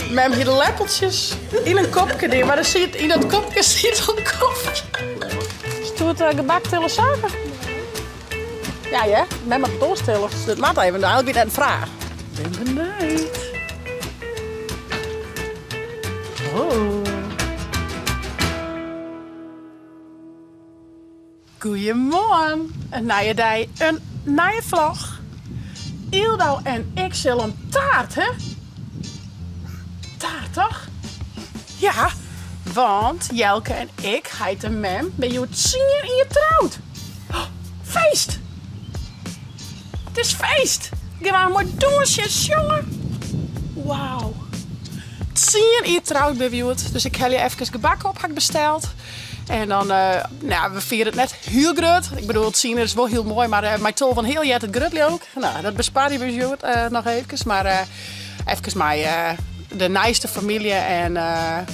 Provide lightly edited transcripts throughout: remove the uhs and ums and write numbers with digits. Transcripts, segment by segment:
Mem hier de lepeltjes in een kopje, maar in dat kopje zit een koffie. Stoot gebak tillen suiker? Ja, ja. Mem mag het doorstellen. Dus dat maakt even. Dan heb je net een vraag. Ik ben benieuwd. Oh. Goedemorgen. Een nieuwe dag, een nieuwe vlog. Ildo en ik zullen een taart, hè? Taart, toch? Ja, want Jelke en ik, Heid en Mem, ben je het zien en je trouwt. Oh, feest! Het is feest! Gewoon maar doosjes, jongen. Wauw. Het zien en je trouwt ben je het. Dus ik heb je even gebak op, heb ik besteld. En dan, nou, we vieren het net heel groot. Ik bedoel, het zien is wel heel mooi, maar mijn tol van heel jet het grutje ook. Nou, dat bespaar je dus nog even. Maar even mij de naaste familie en nou,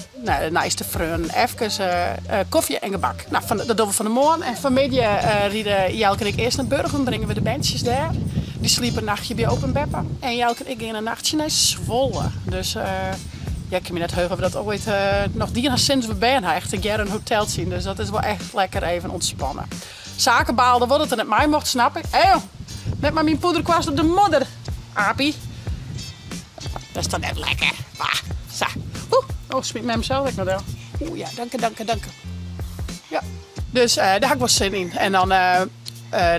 de naaste vrienden. Even koffie en gebak. Nou, dat doen we van de morgen. En vanmiddag rieden Jelke en ik eerst naar Burgum, brengen we de bandjes daar. Die sliepen een nachtje bij Open Beppen. En Jelke en ik gingen een nachtje naar Zwolle. Dus ja, ik kan me net heugen of we dat ooit nog die sinds we ben echt een keer een hotel zien. Dus dat is wel echt lekker even ontspannen. Zaken baalden wat het er net mij mocht snappen. Net maar mijn poederkwast op de modder, Apie. Dat is toch net lekker. Zo. Oh, smiet met mezelf ik nog wel. Oeh ja, dank. Ja. Dus daar heb ik wel zin in. En dan, nou,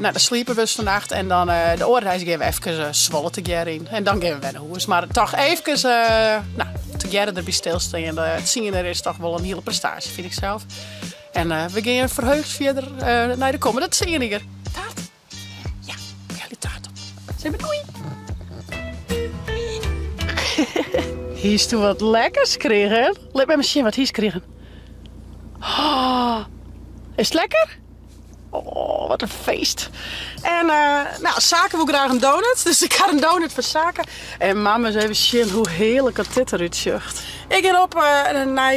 dan sliepen we vannacht. En dan de oorreis gaan we even Zwolle te gaan in. En dan gaan we weer naar huis. Maar toch even, nou, te gaan erbij stilstaan. Het zien er is toch wel een hele prestatie, vind ik zelf. En we gaan verheugd verder naar de komende. Dat zie je hier. Taart? Ja, ik ga die taart op. Zeg maar doei. Hier is toen wat lekkers gekregen. Let me zien wat hier is gekregen. Oh, is het lekker? Oh, wat een feest. En nou, Zaken wil graag een donut. Dus ik ga een donut voor Zaken. En mama is even zien hoe heerlijk het dit eruit ziet. Ik ga op naar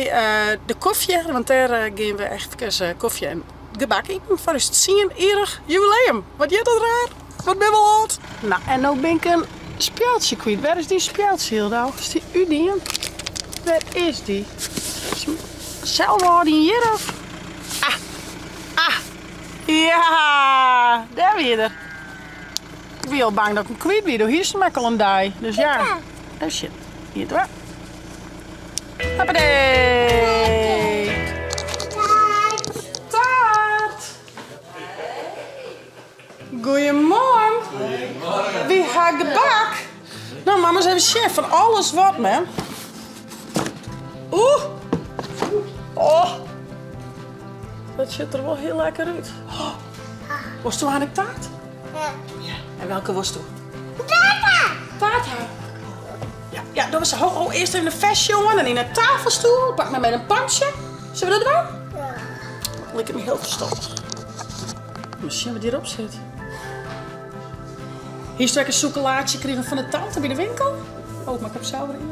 de koffie. Want daar gaan we echt koffie en gebak eten. Voor het zien-erig jubileum. Wat je dat raar? Wat ben wel oud. Nou, en nu ben ik een speeltje kwijt. Waar is die speeltje hier nou? Is die u die? Waar is die? Zelf al die hier of? Ja, daar weer er. Ik ben al bang dat ik hem kwijt ben. Hier is het al een dag. Dus ja. Oh shit. Hier het wel. Hoppatee. Taart. Goedemorgen. Goedemorgen. Wie gaat gebak? Nou, mama is even chef van alles wat, man. Oeh. Oh. Dat ziet er wel heel lekker uit. Oh. Was toen aan de taart? Ja. En welke was toen? Taart. Ja, dat was eerst even een vest, jongen. En in een tafelstoel. Pak me met een pansje. Zullen we dat doen? Ja. Lijkt me heel verstandig. Misschien wat hierop zit. Hier is een chocolade gekregen van de tante bij de winkel. Oh, maar ik heb zout erin.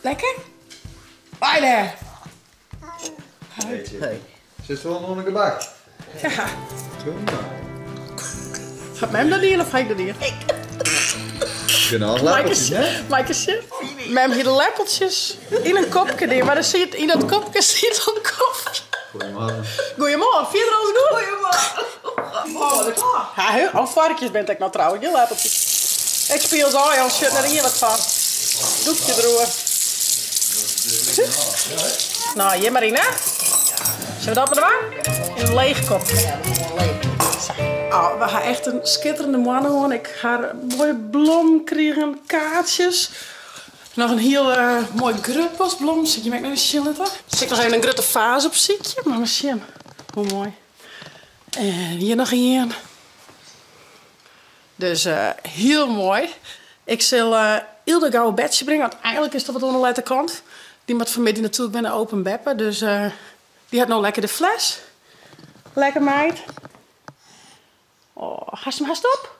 Lekker? Bye there. Hey. Zit er wel nog een gebak? Ja. Doe maar. Gaat Mem dat hier of ga ik dat hier? Kunnen al lepeltjes, hè? Maaike chef. Mem hier de lepeltjes in een kopje, maar in dat kopje zit een koffie. Goedemorgen. Goedemorgen, vind je het goed? Goedemorgen. Ja, varkens bent ik nou trouwens, je lepeltjes. Ik speel zo, Jan, shit naar hier wat van. Doekje erover. Nou, hier maar in, hè? Zullen we dat maar doen? In een leeg kopje. Oh, we gaan echt een schitterende man hoor. Ik ga een mooie bloem krijgen, kaartjes. Nog een heel mooi grutbosblom. Zie je mij nog eens chillen toch? Zit nog even een grote vaas op ziekje. Maar misschien. Hoe mooi. En hier nog een. Dus heel mooi. Ik zal Ilde gauw een bedje brengen. Want eigenlijk is dat wat onder de kant. Die moet vanmiddag natuurlijk bij een Open Beppen. Dus die had nou lekker de fles. Lekker meid. Oh, haast hem haast op.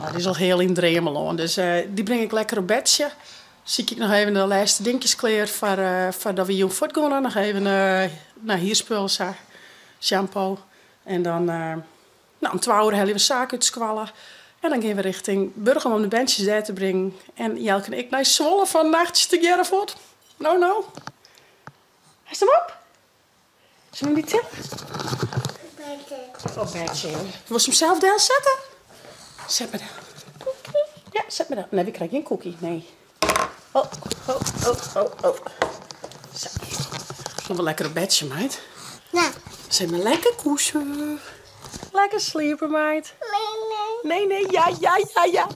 Oh, die is al heel in dremel. Dus die breng ik lekker op bedje. Zie ik nog even de laatste dingetjes klaar voordat we hier voort gaan. Nog even naar hier spullen, shampoo. En dan om 12 uur hebben we zaken uit squallen. En dan gaan we richting Burgum om de bandjes daar te brengen. En Jelke en ik naar Zwolle van nachtjes te Gerrevoort. Nou. Is hem op? Zullen we hem niet tillen? Oh, bedje. Wil je hem zelf daar zetten? Zet me daar. Ja, zet me daar. Nee, we krijgen geen cookie. Nee. Oh. Zo. Nog wel lekker op bedje, meid. Ja. Zet me lekker koesen. Lekker sliepen, meid. Nee. Ja.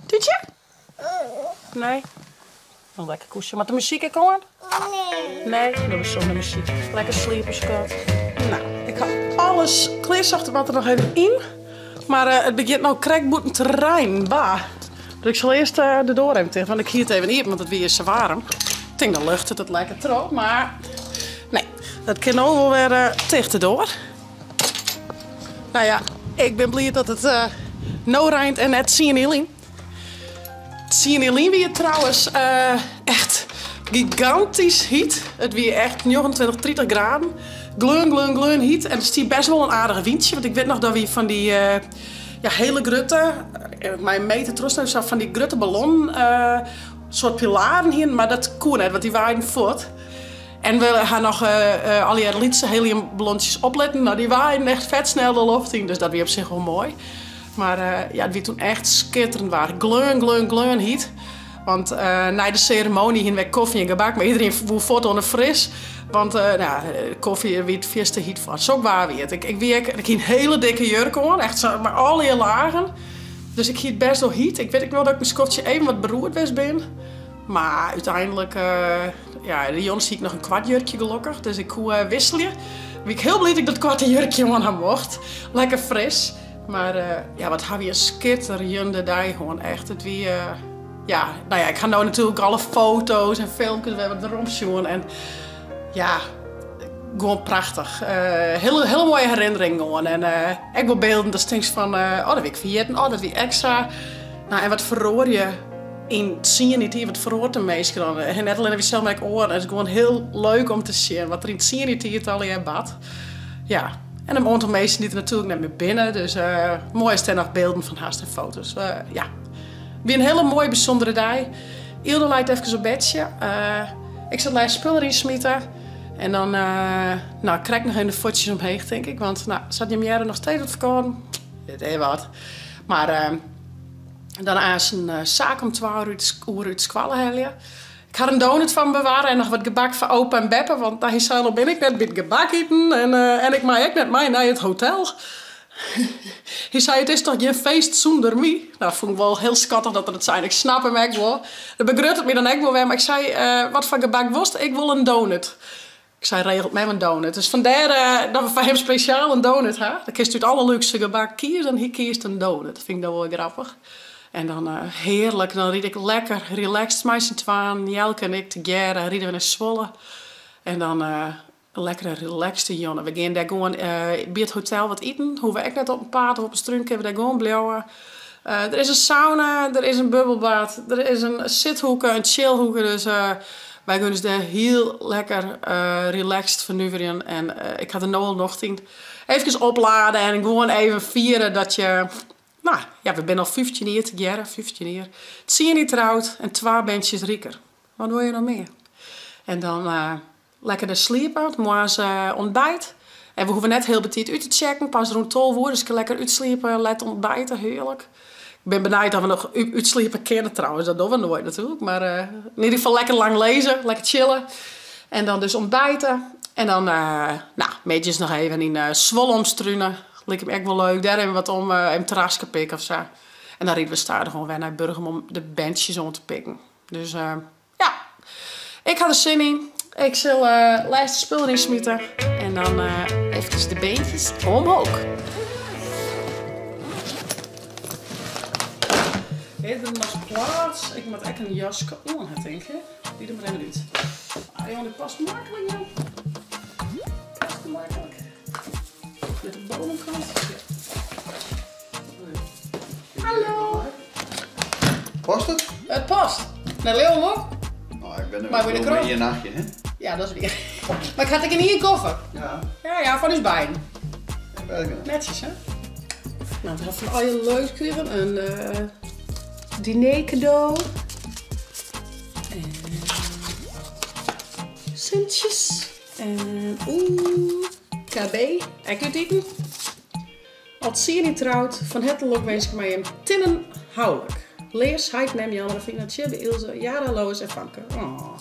Doet je? Nee. Nog lekker koesen. Maar de muziek ik hoor? Nee, dat is zonder muziek. Lekker sliepen, schat. Nou, ik ga alles kleerzacht wat er nog even in. Maar het begint nou krekboeten terrein. Bah. Dus ik zal eerst de door even tegen. Want ik hier het even niet, want het weer is zo warm. Ik denk dan lucht het lekker troop. Maar nee, dat kan nou wel weer tegen de door. Nou ja, ik ben blij dat het no rijdt en net zien in. Zien in weer trouwens echt gigantisch heat. Het weer echt 29, 30 graden. Glun heat. En het is best wel een aardige windje. Want ik weet nog dat we van die hele grutte, mijn meter troost nou van die grutte ballon, soort pilaren hier. Maar dat kon net, want die waaien voort. En we gaan nog al die lietse heliumballonnetjes opletten. Nou, die waaien echt vet snel de lucht in. Dus dat weer op zich wel mooi. Maar het werd toen echt schitterend waar. Glun heat. Want na de ceremonie gingen we koffie en gebak. Maar iedereen voelde voort onder fris. Want koffie werd veel te heat van. Zo waar weer. Ik had een hele dikke jurk aan. Echt zo, maar alle lagen. Dus ik hield best wel heat. Ik weet ook wel dat ik mijn skotje even wat beroerd was ben. Maar uiteindelijk, de jongens zie ik nog een kwart jurkje gelukkig. Dus ik kon wisselen. Ben ik heel blij dat ik dat kwarte jurkje aan hem mocht. Lekker fris. Maar wat hebben we een schitterende dag gewoon echt. Het wie, ik ga nou natuurlijk alle foto's en filmpjes weer wat erom zien. En ja, gewoon prachtig. Hele mooie herinneringen gewoon. En ik wil beelden, dat stinkt van, dat wil ik vergeten, dat wil extra. Nou, en wat verroor je in het zien niet hier, wat verroort de meesten dan. En net alleen heb je zelf met oren. Het is gewoon heel leuk om te zien wat er in het zien niet hier al in bad. Ja. En een aantal meesten die er natuurlijk net meer binnen. Dus mooi is er nog beelden van haast en foto's. Weer een hele mooie, bijzondere dag. Ilde leidt even op bedje. Ik zal daar spullen in smeten. En dan krijg ik nog even de voetjes omheen, denk ik. Want zat je meer nog steeds op vakantie? Dit is wat. Maar daarna is een zaak om 12 uur uit squallen helden. Ik ga een donut van bewaren en nog wat gebak van opa en beppe. Want daar zei ben ik net met gebak eten. En ik mag ook net mee naar het hotel. Hij zei, het is toch geen feest zonder mij? Nou, vond ik wel heel schattig dat het zijn. Ik snap hem echt wel. Dan begrut het me dan ook wel weer. Maar ik zei, wat voor gebak was het? Ik wil een donut. Ik zei, regelt mij een donut. Dus vandaar dat we voor hem speciaal een donut hebben. Dan kiest u het allerleukste gebak kiezen en hij kiest een donut. Dat vind ik dan wel grappig. En dan heerlijk, dan ried ik lekker relaxed met z'n tweeën. Jelke en ik together, rieden we naar Zwolle. En dan een lekkere relaxed jongen. We gaan daar gewoon bij het hotel wat eten. Hoeven we echt net op een paard of op een struik hebben we daar gewoon blijven. Er is een sauna, er is een bubbelbad, er is een zithoeken, een chillhoeken. Dus wij kunnen dus daar heel lekker relaxed vernuiveren. En ik had er nou nog even opladen en gewoon even vieren dat je... Nou, ja, we zijn al 15 jaar together, 15 jaar. 10 jaar trouwd en 2 bandjes rieker. Wat wil je nog meer? En dan lekker de sliepen, morgens ontbijt. En we hoeven net heel betiet uit te checken, pas rond 12 uur. Dus ik kan lekker uitsliepen, let ontbijten, heerlijk. Ik ben benieuwd dat we nog uitsliepen kennen trouwens, dat doen we nooit natuurlijk. Maar in ieder geval lekker lang lezen, lekker chillen. En dan dus ontbijten. En dan, meetjes nog even in Zwolle omstruinen. Lijkt me echt wel leuk. Daar hebben we wat om een terrasje pikken of zo. En dan rieden we staan gewoon weer naar Burgum om de bandjes om te pikken. Dus ik ga er zin in. Ik zal lijst spullen in smeten. En dan even de beentjes omhoog. Er nog plaats. Ik moet echt een jasje aan, denk ik. Die er maar even uit. Jongen, dit past makkelijk, joh. Past makkelijk. Met de bovenkant. Hallo. Past het? Het past. Naar Leeuwen hoor. Nou, ik ben er Maar wel weer mee een nachtje, hè? Ja, dat is weer. Maar ik had ik in hier koffer. Ja. Ja, van uw bein. Ik weet het niet. Netjes, hè? Nou, we hebben van al je leuk gekregen. Een diner cadeau. En centjes. En KB. En kunt eten. Als zie je niet trouwt, van het lok wens ik mij een tinnen houdelijk. Leers, heid, neem je andere vingertje bij Ilse, Jara, Lois en Famke. Oh.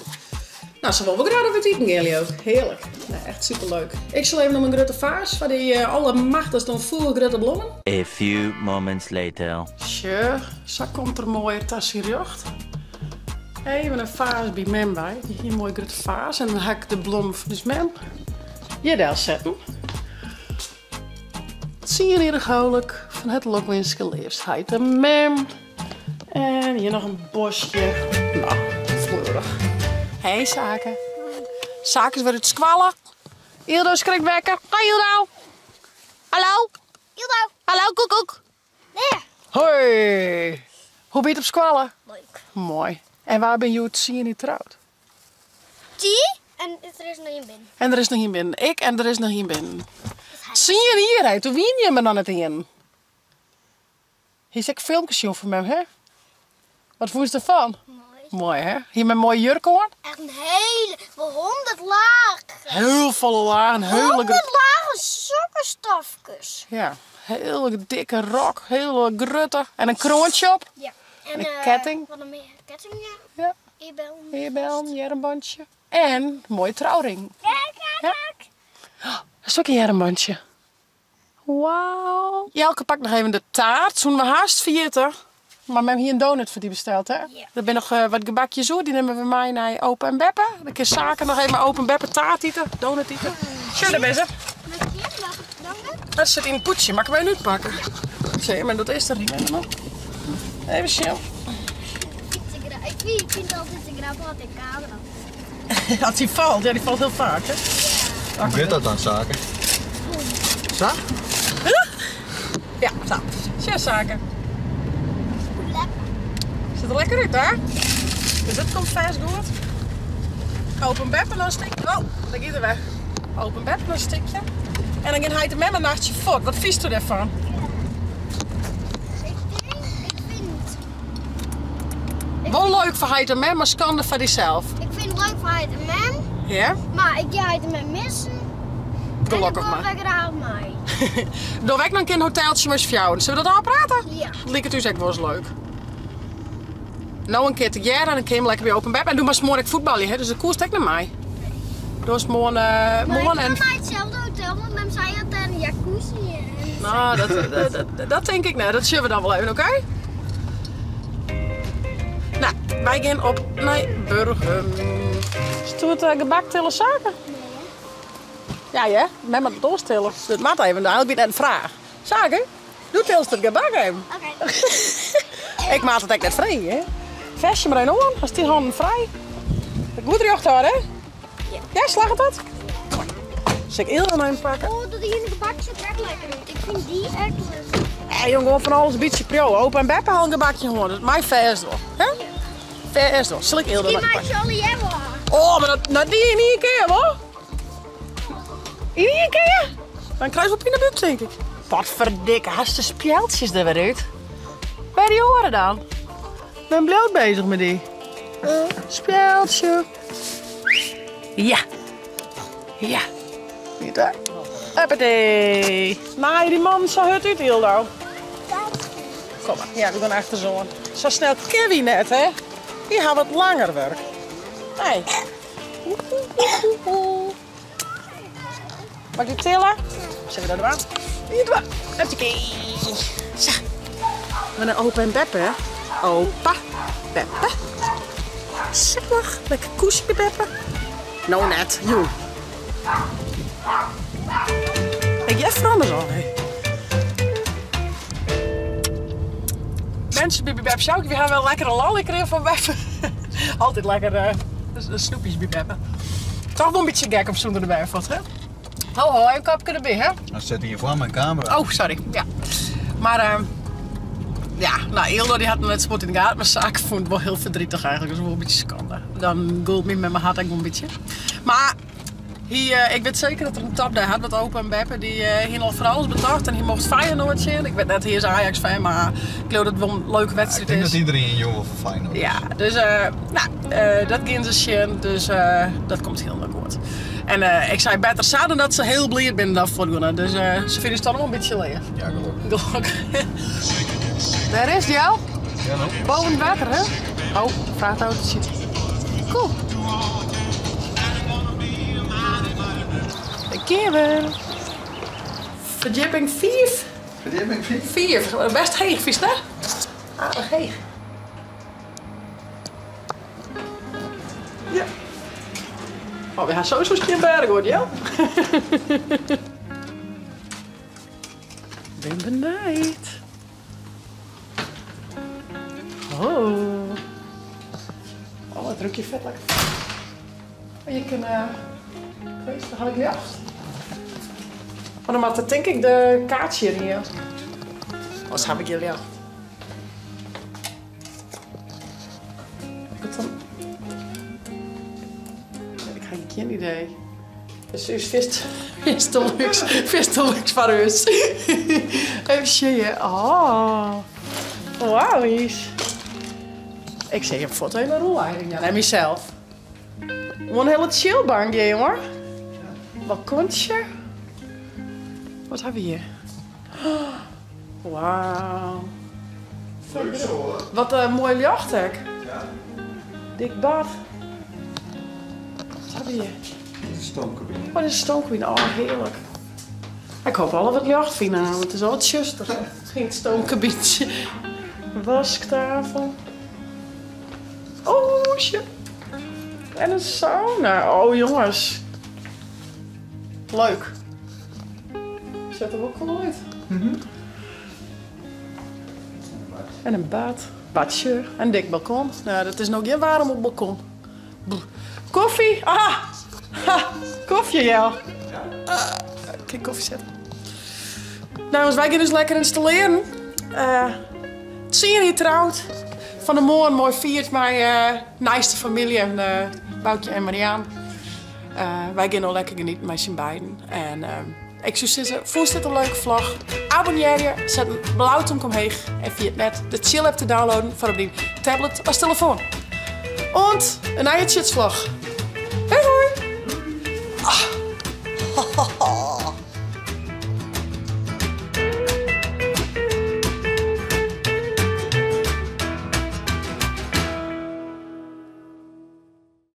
Nou, ze willen we graag over het eten, jullie ook. Heerlijk. Nee, echt superleuk. Ik zal even nog een grote vaas, waar die alle macht dan vol grote bloemen. A few moments later. Tje, zo komt er mooi tas in jacht. Even een vaas bij mem bij. Hier een mooi grote vaas. En dan ga ik de bloem van dus mem hier daar zetten. Zie je hier gauwelijk van het lokwenske leefst. Heid de mem. En hier nog een bosje. Nou, fleurig. Hé, Zaken. Zaken is weer het squallen. Ildo, schrik wekker. Hoi, Ildo. Hallo. Ildo. Hallo, koekoek. Nee. Hoi. Hoe ben je het op squallen? Leuk. Mooi. En waar ben je het zie je niet trouwd? Die? En er is nog een bin. En er is nog geen binnen. Ik en er is nog geen binnen. Zie je hier uit? Hoe wien je me dan het in? Hier is ik filmpjes zien van mij, hè? Wat vond je ervan? Mooi. Mooi, hè? Hier met mooie jurk hoor. Echt een hele, wel 100 lagen. Heel volle laag, een hele 100 lagen sokkenstafjes. ja, heel dikke rok, heel grutte en een kroontje op. Ja. En een ketting. Wat een meer ketting, ja. Ja, Eerbel. heerbel, jermbandje. En een mooie trouwring. Kijk. Dat is ook een jermbandje. Wauw. Jelke pakt nog even de taart. Toen we haast vergeten. Maar we hebben hier een donut voor die besteld, hè? Ja. Er zijn nog wat gebakjes zo. Die nemen we mee naar Opa en Beppe. Dan kun je zaken nog even met Opa en Beppe taart eten. Donut eten. Zo, daar ben ze. Met je, dan Dat zit in een poetje. Mag ik mij nu pakken? Zie, maar dat is er niet helemaal. Even chill. Ik vind altijd de grap wat ik camera. Als die valt. Ja, die valt heel vaak, hè? Hoe gaat dat dan, Zaken? Zo? Ja, zo. Zo, zaken. Lekker. Ziet er lekker uit, hè? Dus dit komt vast goed. Open Beppe nog een stukje. Oh, dan gaat er weg. Open Beppe nog een stukje. En dan gaat hij de met een nachtje voort. Wat vies u daarvan? Ik vind Wel leuk voor hij de met, maar schande voor jezelf. Ik vind het leuk voor hij de mem, Ja? maar ik ga hij de mem missen. Gelukkig en maar. ik graag mee. Doe ik nog een keer een hoteltje met z'n vrouwen. Zullen we dat aanpraten? Ja. Dat lijkt het dus echt wel eens leuk. Nou een keer te jaren en dan kun je hem lekker bij Open Beppe. En doe maar morgen voetballen, hè? Dus de koers naar mij. Doe eens morgen Maar morgen ik en... ga naar hetzelfde hotel, want mem zei dat er een jacuzzi en Nou, dat denk ik niet. Dat zullen we dan wel even, oké? Nou, wij gaan op naar Burgum. Stoet het gebak tillen zaken? Ja, ja. Met maar doorstellen. Dat maakt even. Dan heb ik net een vraag. Zaken? Doe tilst het gebak even. Oké. Ik maak het echt net vrij, hè? Vestje maar een aan, als die handen vrij. Ik moet er je achter, hè? Ja. Ja, slag het dat? Zal ik eerder naar hem pakken? Oh, dat die in de gebak zit echt lekker uit. Ik vind die echt leuk. Ja, jongen, gewoon van alles een beetje pro. Opa en Beppe halen een gebakje gewoon. Dat is mijn vers wel. Hè? Vers wel. Zal ik eerder Die naar hem maakt pakken? je al jij wel. Oh, maar dat die je niet een keer, hoor. Niet een keer? Dan krijg je op in de buurt, denk ik. Wat verdikke, hast de spjeltjes er weer uit. Bij die oren dan. Ik ben bloot bezig met die. Spjeltje. Ja. Ja. Niet daar. Hoppatee. Nee, die man zo het uit, Hildo. Kom maar. Ja, we gaan achter zo'n. Zo snel kan wie net, hè. Die gaat wat langer werk. Hey. Mag ik tillen? Zullen we dat doen? Hier doen. Hoppatee. Zo. We gaan Opa en Beppe, hè. Opa, Beppe. Zielig. Lekker koesje bij Beppe. Nou net, joh. Kijk, jij verandert al, hè. Mensen bij Beppe Sjoukje, we gaan wel lekker een lolly krijgen van Beppe. Altijd lekker snoepjes bij Beppe. Toch wel een beetje gek op zo'n erbij vast, hè? Ho, een kapje erbij, hè? Dan zet hier voor mijn camera. Oh, sorry. Ja. Maar, ja, nou, Ildo die had me net spot in de gaten, maar zaak vond het wel heel verdrietig eigenlijk. Dat is wel een beetje schande. Dan gold me met mijn hart eigenlijk wel een beetje. Maar, Ik weet zeker dat er een top daar had wat open en Beppe. Die hier al voor alles betaald en hij mocht Feyenoord zien. Ik weet net, hier is Ajax fan, maar ik geloof dat het wel een leuke wedstrijd Ik denk is. dat iedereen een jongen van Feyenoord is. Ja, dus dat gaan ze zien, dus dat komt heel leuk goed. En ik zei beter zouden dat ze heel blij binnen dat volgende, dus ze vinden het dan wel een beetje leeg. Ja, gelukkig. Daar is die al. Ja, nou. Boven het water, hè? Oh, vrachtautootje. Cool. De keer. Verdieping 5. Verdieping 4. 4. Best heeg, vies hè? Aardig heeg. Ja. Oh, we gaan sowieso een berg hoor, ja? Ben benijd. Oh. Oh, wat druk je vet lekker. Oh, je kan, ik weet, dan had ik jacht. Maar dan moet denk ik de kaartje hier. Wat heb ik jullie al? Wat dan? Ik heb geen idee. Dus is vist te luxe voor ons. Even zien. Oh. Wauw, is. Ik zeg, je hebt foto in een rol eigenlijk. En mezelf. Gewoon een hele chillbankje, jongen. Balkonnetje. Wat hebben we hier? Wauw. Leuk zo hoor. Wat een mooi jachthek. Ja. Dik bad. Wat hebben we hier? Stoomkabine. Oh, dit is een stoomkabine. Oh, heerlijk. Ik hoop alle wat jacht vinden, want het is al wat zuster. Geen stoomkabinetje. Wasktafel. Oh, shit. En een sauna. Oh, jongens. Leuk. Zet er ook cool uit. En een bad. Badje. En een dik balkon. Nou, dat is nog geen warm op het balkon. Koffie. Ah! Ha, koffie, ja. Kijk, koffie zetten. Nou, als wij gaan dus lekker installeren. Het zie je hier trouwt. Van de morgen mooi viert mijn naaste familie en Boutje en Mariaan. Wij gaan al lekker genieten met z'n beiden. En ik zou zeggen, vond je dit een leuke vlog? Abonneer je, zet een blauwtje omheen en via het net de chill app te downloaden voor op die tablet als telefoon. En een eigen vlog.